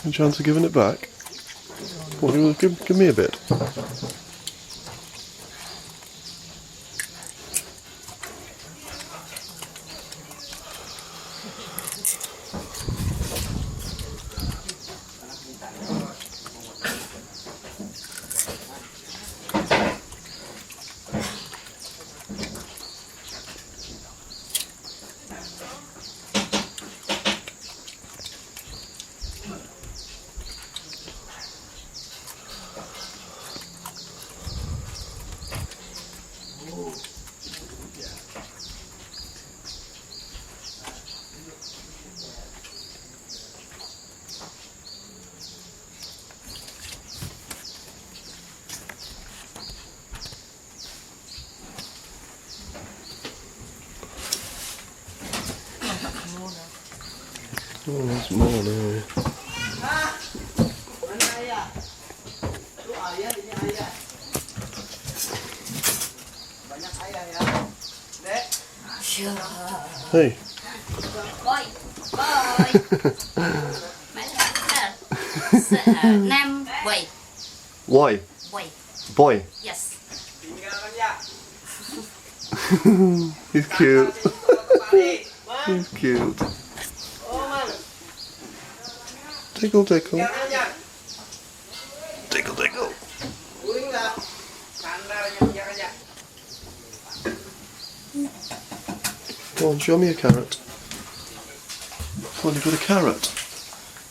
A chance of giving it back? Well, give me a bit. Oh, there's more now. Hey. Boy. Nam boy. Why? Boy. Boy. Yes. He's cute. He's cute. Tickle, tickle. Tickle, tickle. Go on, show me a carrot. Well, you've got a carrot.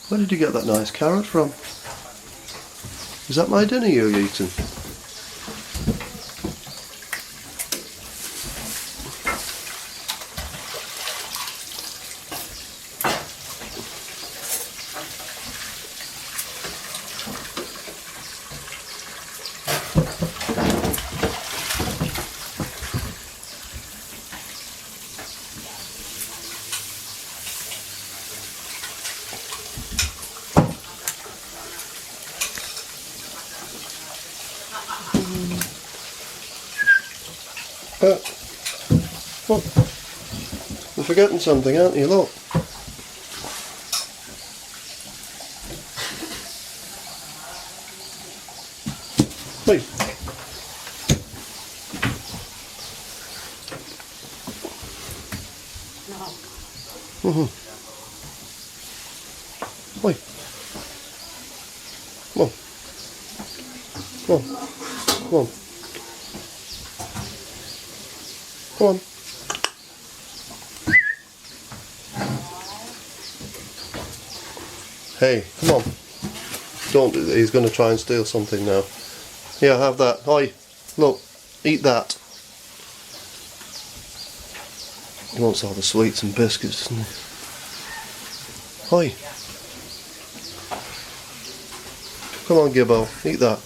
Where did you get that nice carrot from? Is that my dinner you're eating? Look, you're forgetting something, aren't you? Look. Hey. Oi. Come on. Come on. Come on. Come on. Hey, come on. Don't, he's going to try and steal something now. Here, have that. Oi, look, eat that. He wants all the sweets and biscuits, doesn't he? Oi. Come on, Gibbo, eat that.